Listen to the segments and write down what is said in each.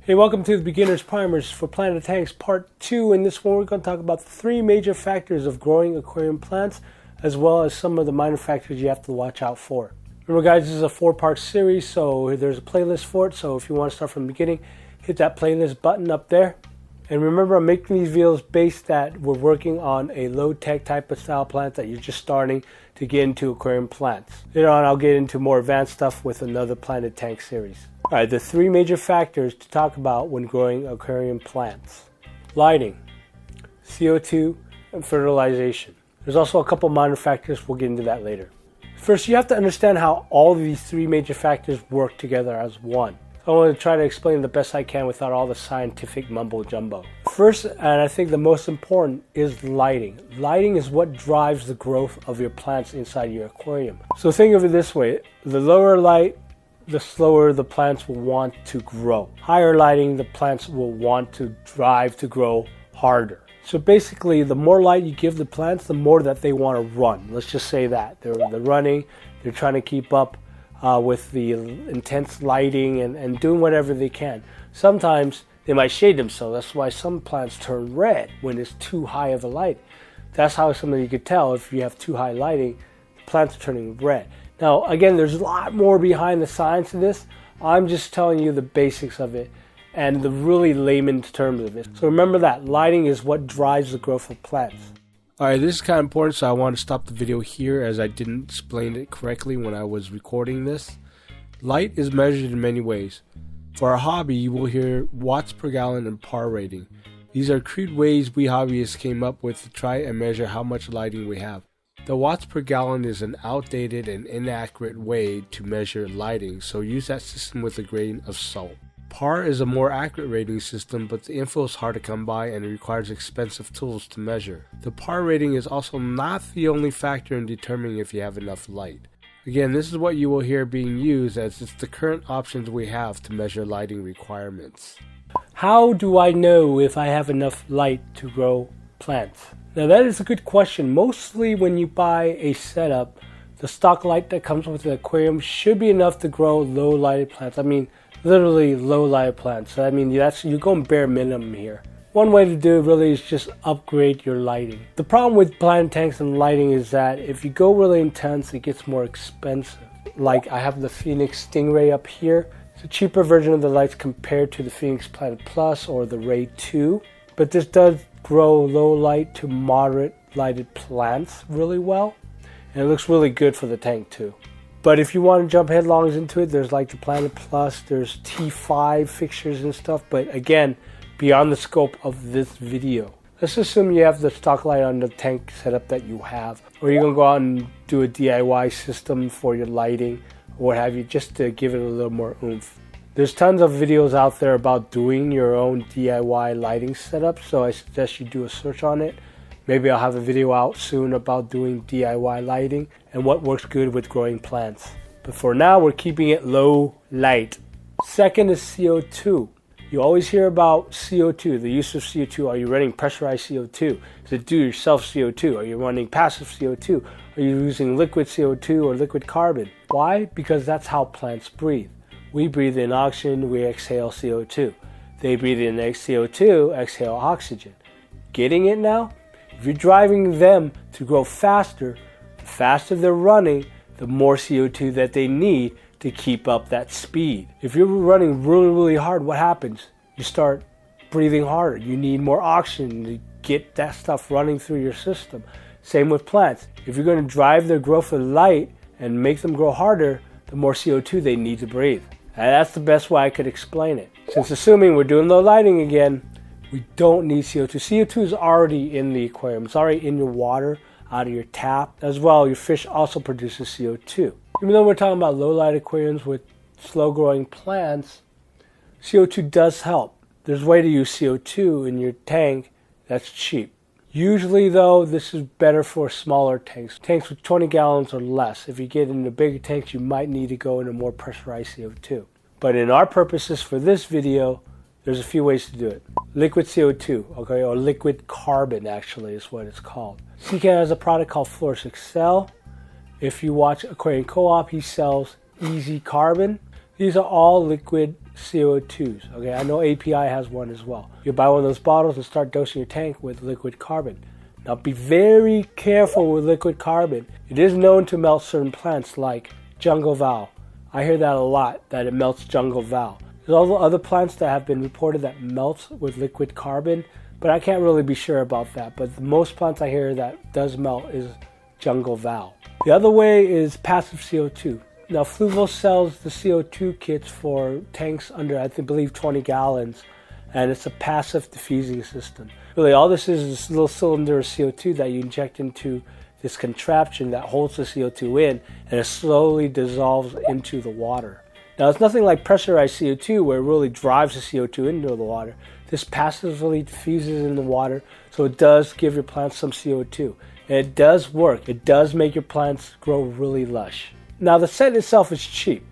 Hey, welcome to the Beginner's Primers for Planet Tanks Part 2. In this one, we're going to talk about the 3 major factors of growing aquarium plants, as well as some of the minor factors you have to watch out for. Remember guys, this is a 4-part series, so there's a playlist for it. So if you want to start from the beginning, hit that playlist button up there. And remember, I'm making these videos based that we're working on a low-tech type of style plant that you're just starting to get into aquarium plants. Later on, I'll get into more advanced stuff with another Planet Tank series. Alright, the 3 major factors to talk about when growing aquarium plants: lighting, CO2, and fertilization. There's also a couple minor factors, we'll get into that later. First, you have to understand how all of these 3 major factors work together as one. I want to try to explain the best I can without all the scientific mumbo jumbo. First, and I think the most important, is lighting. Lighting is what drives the growth of your plants inside your aquarium. So think of it this way: the lower light, the slower the plants will want to grow. Higher lighting, the plants will want to drive to grow harder. So basically, the more light you give the plants, the more that they want to run. Let's just say that. They're running, they're trying to keep up with the intense lighting and doing whatever they can. Sometimes they might shade themselves. That's why some plants turn red when it's too high of a light. That's how you could tell if you have too high lighting, the plants are turning red. Now, again, there's a lot more behind the science of this. I'm just telling you the basics of it and the really layman's terms of it. So remember that lighting is what drives the growth of plants. Alright, this is kind of important, so I want to stop the video here as I didn't explain it correctly when I was recording this. Light is measured in many ways. For our hobby, you will hear watts per gallon and par rating. These are crude ways we hobbyists came up with to try and measure how much lighting we have. The watts per gallon is an outdated and inaccurate way to measure lighting, so use that system with a grain of salt. Par is a more accurate rating system, but the info is hard to come by and it requires expensive tools to measure. The par rating is also not the only factor in determining if you have enough light. Again, this is what you will hear being used as it's the current options we have to measure lighting requirements. How do I know if I have enough light to grow plants? Now that is a good question. Mostly when you buy a setup, the stock light that comes with the aquarium should be enough to grow low lighted plants. I mean, literally low lighted plants. I mean, you're going bare minimum here. One way to do it really is just upgrade your lighting. The problem with Planet Tanks and lighting is that if you go really intense, it gets more expensive. Like I have the Phoenix Stingray up here. It's a cheaper version of the lights compared to the Phoenix Planet Plus or the Ray 2. But this does grow low light to moderate lighted plants really well. And it looks really good for the tank too. But if you want to jump headlong into it, there's like the Planet Plus, there's T5 fixtures and stuff. But again, beyond the scope of this video. Let's assume you have the stock light on the tank setup that you have. Or you're going to go out and do a DIY system for your lighting or what have you, just to give it a little more oomph. There's tons of videos out there about doing your own DIY lighting setup, so I suggest you do a search on it. Maybe I'll have a video out soon about doing DIY lighting and what works good with growing plants. But for now, we're keeping it low light. Second is CO2. You always hear about CO2, the use of CO2. Are you running pressurized CO2? Is it do-yourself CO2? Are you running passive CO2? Are you using liquid CO2 or liquid carbon? Why? Because that's how plants breathe. We breathe in oxygen, we exhale CO2. They breathe in CO2, exhale oxygen. Getting it now? If you're driving them to grow faster, the faster they're running, the more CO2 that they need to keep up that speed. If you're running really, really hard, what happens? You start breathing harder. You need more oxygen to get that stuff running through your system. Same with plants. If you're going to drive their growth with light and make them grow harder, the more CO2 they need to breathe. And that's the best way I could explain it. Since assuming we're doing low lighting again, we don't need CO2. CO2 is already in the aquarium. It's already in your water, out of your tap. As well, your fish also produces CO2. Even though we're talking about low light aquariums with slow growing plants, CO2 does help. There's a way to use CO2 in your tank that's cheap. Usually though, this is better for smaller tanks. Tanks with 20 gallons or less. If you get into bigger tanks, you might need to go into more pressurized CO2. But in our purposes for this video, there's a few ways to do it. Liquid CO2, okay, or liquid carbon actually is what it's called. Secan has a product called Florus Excel. If you watch Aquarium Co-op, he sells Easy Carbon. These are all liquid CO2s. Okay, I know API has one as well. You buy one of those bottles and start dosing your tank with liquid carbon. Now be very careful with liquid carbon. It is known to melt certain plants like jungle val. I hear that a lot, that it melts jungle val. There's also other plants that have been reported that melts with liquid carbon, but I can't really be sure about that. But most plants I hear that does melt is jungle val. The other way is passive CO2. Now Fluval sells the CO2 kits for tanks under, I believe, 20 gallons, and it's a passive diffusing system. Really, all this is this little cylinder of CO2 that you inject into this contraption that holds the CO2 in, and it slowly dissolves into the water. Now, it's nothing like pressurized CO2 where it really drives the CO2 into the water. This passively diffuses in the water, so it does give your plants some CO2. And it does work. It does make your plants grow really lush. Now, the set itself is cheap.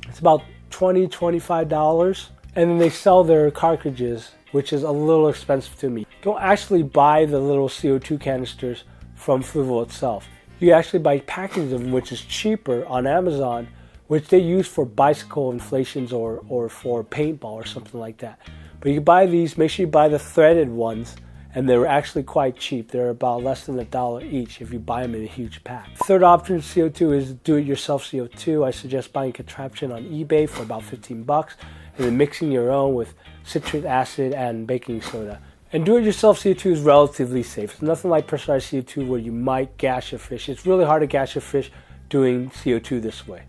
It's about $20, $25. And then they sell their cartridges, which is a little expensive to me. Don't actually buy the little CO2 canisters from Fluval itself. You actually buy packages of them, which is cheaper on Amazon, which they use for bicycle inflations or for paintball or something like that. But you buy these, make sure you buy the threaded ones, and they're actually quite cheap. They're about less than $1 each if you buy them in a huge pack. Third option for CO2 is do-it-yourself CO2. I suggest buying a contraption on eBay for about 15 bucks and then mixing your own with citric acid and baking soda. And do-it-yourself CO2 is relatively safe. It's nothing like pressurized CO2 where you might gash a fish. It's really hard to gash a fish doing CO2 this way.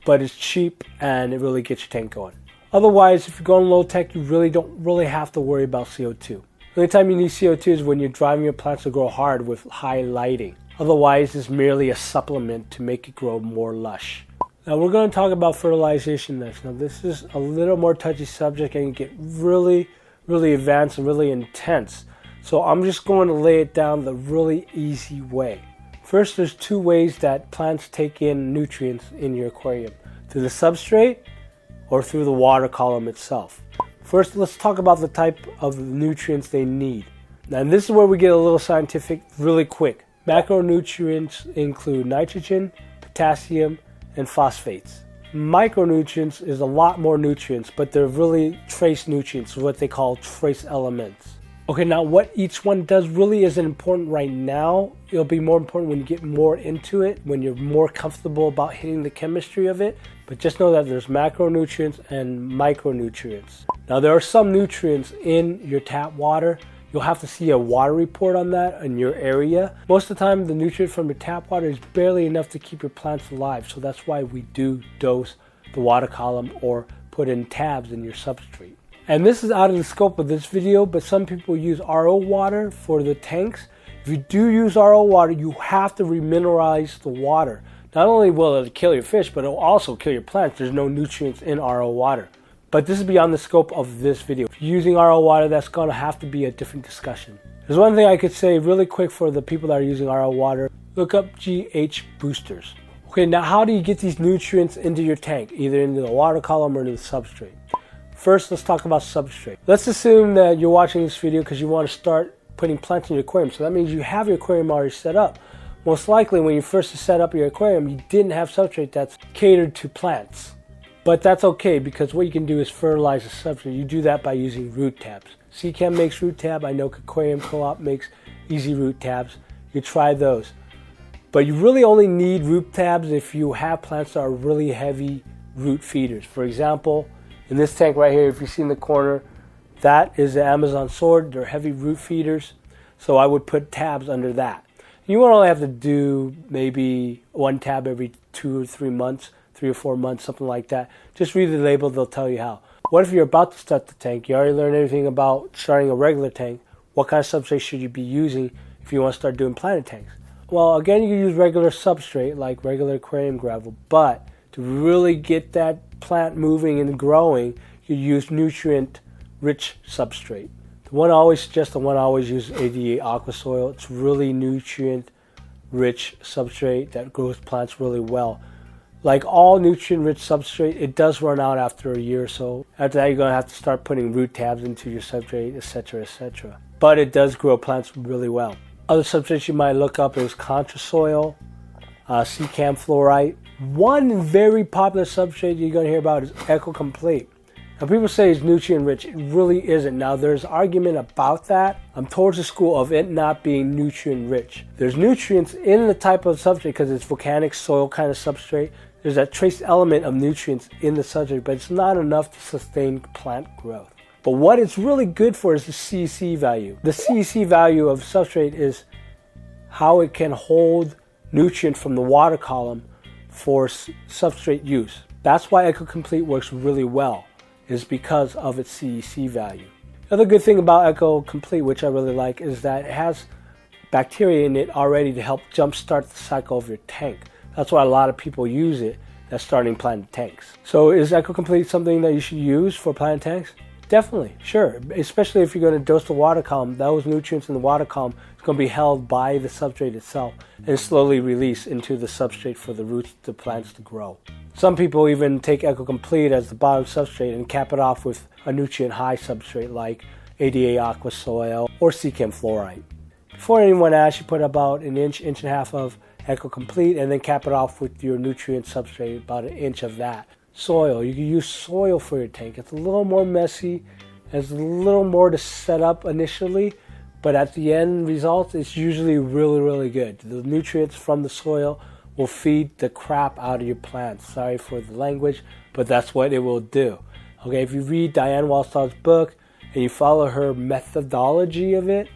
But it's cheap and it really gets your tank going. Otherwise, if you're going low tech, you really don't have to worry about CO2. The only time you need CO2 is when you're driving your plants to grow hard with high lighting. Otherwise, it's merely a supplement to make it grow more lush. Now we're going to talk about fertilization next. Now this is a little more touchy subject and can get really advanced and really intense. So I'm just going to lay it down the really easy way. First, there's two ways that plants take in nutrients in your aquarium. Through the substrate or through the water column itself. First, let's talk about the type of nutrients they need. Now, this is where we get a little scientific really quick. Macronutrients include nitrogen, potassium, and phosphates. Micronutrients is a lot more nutrients, but they're really trace nutrients, what they call trace elements. Okay, now what each one does really isn't important right now. It'll be more important when you get more into it, when you're more comfortable about hitting the chemistry of it. But just know that there's macronutrients and micronutrients. Now there are some nutrients in your tap water. You'll have to see a water report on that in your area. Most of the time, the nutrient from your tap water is barely enough to keep your plants alive. So that's why we do dose the water column or put in tabs in your substrate. And this is out of the scope of this video, but some people use RO water for the tanks. If you do use RO water, you have to remineralize the water. Not only will it kill your fish, but it will also kill your plants. There's no nutrients in RO water. But this is beyond the scope of this video. If you're using RO water, that's going to have to be a different discussion. There's one thing I could say really quick for the people that are using RO water. Look up GH boosters. Okay, now how do you get these nutrients into your tank? Either into the water column or into the substrate. First, let's talk about substrate. Let's assume that you're watching this video because you want to start putting plants in your aquarium. So that means you have your aquarium already set up. Most likely when you first set up your aquarium, you didn't have substrate that's catered to plants. But that's okay because what you can do is fertilize the substrate. You do that by using root tabs. CChem makes root tab. I know Aquarium Co-op makes easy root tabs. You try those. But you really only need root tabs if you have plants that are really heavy root feeders. For example, in this tank right here, if you see in the corner, that is the Amazon sword. They're heavy root feeders. So I would put tabs under that. You won't only have to do maybe one tab every 2 or 3 months, 3 or 4 months, something like that. Just read the label, they'll tell you how. What if you're about to start the tank? You already learned everything about starting a regular tank. What kind of substrate should you be using if you want to start doing planet tanks? Well, again, you can use regular substrate like regular aquarium gravel, but to really get that plant moving and growing, you use nutrient-rich substrate. The one I always suggest, the one I always use, is 88 aqua soil. It's really nutrient-rich substrate that grows plants really well. Like all nutrient-rich substrate, it does run out after a year or so. After that, you're going to have to start putting root tabs into your substrate, etc., etc. But it does grow plants really well. Other substrates you might look up is contra soil, CChem fluorite. One very popular substrate you're going to hear about is Eco Complete. Now people say it's nutrient rich. It really isn't. Now there's argument about that. I'm towards the school of it not being nutrient rich. There's nutrients in the type of substrate because it's volcanic soil kind of substrate. There's that trace element of nutrients in the substrate, but it's not enough to sustain plant growth. But what it's really good for is the CEC value. The CEC value of substrate is how it can hold nutrient from the water column for substrate use. That's why Eco Complete works really well, is because of its CEC value. The other good thing about Eco Complete, which I really like, is that it has bacteria in it already to help jumpstart the cycle of your tank. That's why a lot of people use it that's starting planted tanks. So is Eco Complete something that you should use for planted tanks? Definitely, sure. Especially if you're going to dose the water column, those nutrients in the water column is going to be held by the substrate itself and slowly released into the substrate for the roots, the plants to grow. Some people even take Eco Complete as the bottom substrate and cap it off with a nutrient high substrate like ADA aqua soil or Seachem fluorite. Before anyone asks, you put about an inch and a half of Eco Complete and then cap it off with your nutrient substrate, about an inch of that. Soil, you can use soil for your tank. It's a little more messy, there's a little more to set up initially, but at the end result, it's usually really good. The nutrients from the soil will feed the crap out of your plants. Sorry for the language, but that's what it will do. Okay, if you read Diane Wallstall's book and you follow her methodology of it,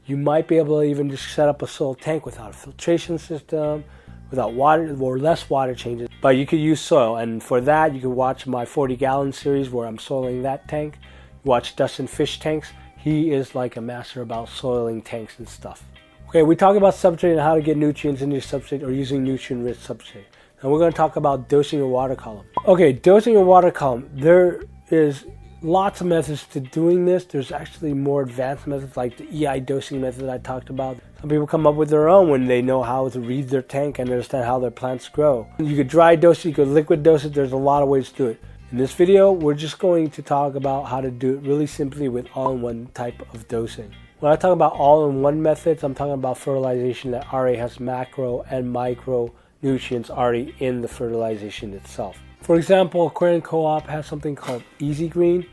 you might be able to even just set up a soil tank without a filtration system, without water or less water changes. But you could use soil, and for that you can watch my 40-gallon series where I'm soiling that tank. Watch Dustin Fish Tanks. He is like a master about soiling tanks and stuff. Okay, we talk about substrate and how to get nutrients into your substrate or using nutrient-rich substrate. Now we're going to talk about dosing your water column. Okay, dosing your water column. There is lots of methods to doing this. There's actually more advanced methods like the EI dosing method I talked about. Some people come up with their own when they know how to read their tank and understand how their plants grow. You could dry dose it, you could liquid dose it. There's a lot of ways to do it. In this video, we're just going to talk about how to do it really simply with all-in-one type of dosing. When I talk about all-in-one methods, I'm talking about fertilization that already has macro and micro nutrients already in the fertilization itself. For example, Aquarium Co-op has something called Easy Green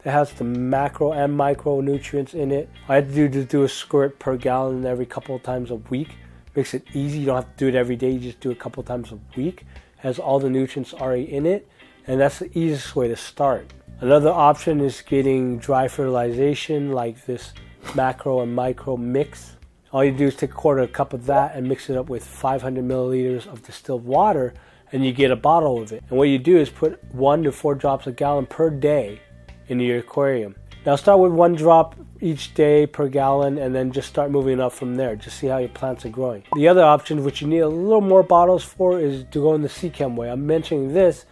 that has the macro and micro nutrients in it. All I had to do is do a squirt per gallon every couple of times a week. Makes it easy. You don't have to do it every day. You just do it a couple of times a week. It has all the nutrients already in it, and that's the easiest way to start. Another option is getting dry fertilization like this macro and micro mix. All you do is take a quarter cup of that and mix it up with 500 milliliters of distilled water, and you get a bottle of it. And what you do is put 1 to 4 drops a gallon per day into your aquarium. Now start with 1 drop each day per gallon and then just start moving up from there. Just see how your plants are growing. The other option, which you need a little more bottles for, is to go in the Seachem way. I'm mentioning this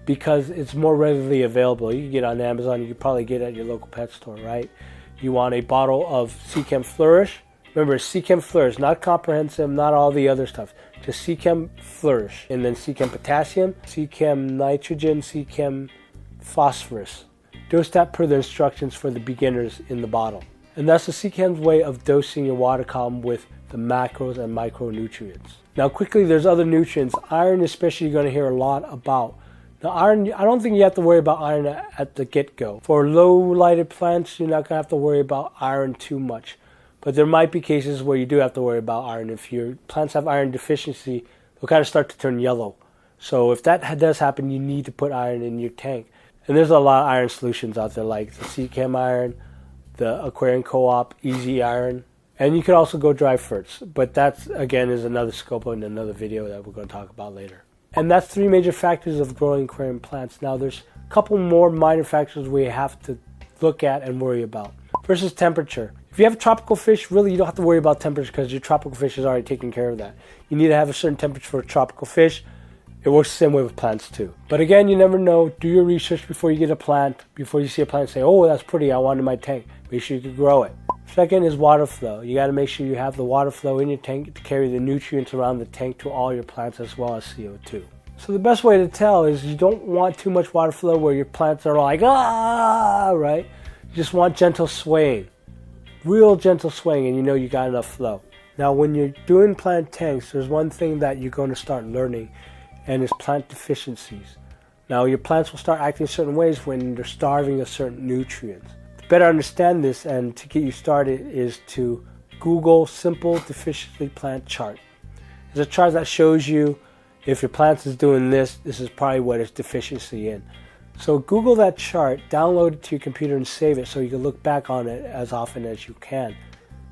because it's more readily available. You can get it on Amazon. You could probably get it at your local pet store, right? You want a bottle of Seachem Flourish. Remember, Seachem Flourish, not comprehensive, not all the other stuff. Just Seachem Flourish. And then Seachem Potassium, Seachem Nitrogen, Seachem Phosphorus. Dose that per the instructions for the beginners in the bottle. And that's the Seachem's way of dosing your water column with the macros and micronutrients. Now quickly, there's other nutrients. Iron especially you're going to hear a lot about. Now iron, I don't think you have to worry about iron at the get-go. For low lighted plants, you're not going to have to worry about iron too much. But there might be cases where you do have to worry about iron. If your plants have iron deficiency, they'll kind of start to turn yellow. So if that does happen, you need to put iron in your tank. And there's a lot of iron solutions out there like the Seachem iron, the Aquarium Co-op Easy Iron, and you could also go dry ferts. But that's, again, is another scope in another video that we're going to talk about later. And that's 3 major factors of growing aquarium plants. Now there's a couple more minor factors we have to look at and worry about. First is temperature. If you have tropical fish, really you don't have to worry about temperature because your tropical fish is already taking care of that. You need to have a certain temperature for a tropical fish. It works the same way with plants too. But again, you never know. Do your research before you get a plant. Before you see a plant, say, oh, that's pretty, I want it in my tank. Make sure you can grow it. Second is water flow. You got to make sure you have the water flow in your tank to carry the nutrients around the tank to all your plants as well as CO2. So the best way to tell is you don't want too much water flow where your plants are like, right? You just want gentle swaying. Real gentle swaying, and you know you got enough flow. Now when you're doing plant tanks, there's one thing that you're going to start learning, and is plant deficiencies. Now, your plants will start acting certain ways when they're starving of certain nutrients. To better understand this and to get you started is to Google simple deficiency plant chart. There's a chart that shows you if your plant is doing this is probably what it's deficiency in. So Google that chart, download it to your computer and save it so you can look back on it as often as you can.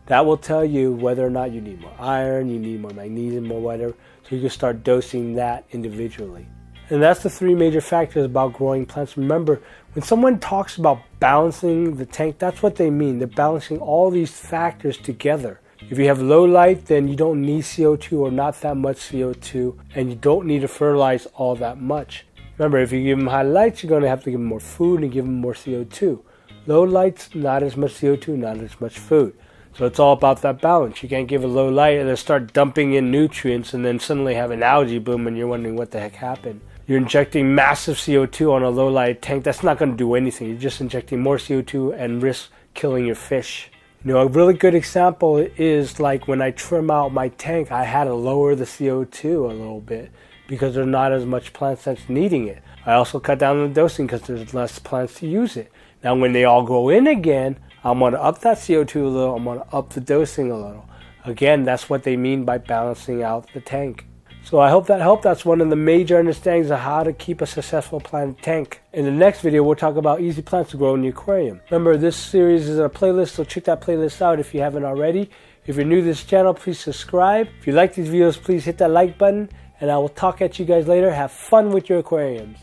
That will tell you whether or not you need more iron, you need more magnesium or whatever, so you can start dosing that individually. And that's the three major factors about growing plants. Remember, when someone talks about balancing the tank, that's what they mean. They're balancing all these factors together. If you have low light, then you don't need CO2 or not that much CO2, and you don't need to fertilize all that much. Remember, if you give them high lights, you're going to have to give them more food and give them more CO2. Low lights, not as much CO2, not as much food. So it's all about that balance. You can't give a low light and then start dumping in nutrients and then suddenly have an algae bloom and you're wondering what the heck happened. You're injecting massive CO2 on a low light tank. That's not going to do anything. You're just injecting more CO2 and risk killing your fish. You know, a really good example is like when I trim out my tank, I had to lower the CO2 a little bit because there's not as much plants that's needing it. I also cut down the dosing because there's less plants to use it. Now when they all grow in again, I'm going to up that CO2 a little, I'm going to up the dosing a little. Again, that's what they mean by balancing out the tank. So I hope that helped. That's one of the major understandings of how to keep a successful plant tank. In the next video, we'll talk about easy plants to grow in the aquarium. Remember, this series is in a playlist, so check that playlist out if you haven't already. If you're new to this channel, please subscribe. If you like these videos, please hit that like button, and I will talk at you guys later. Have fun with your aquariums.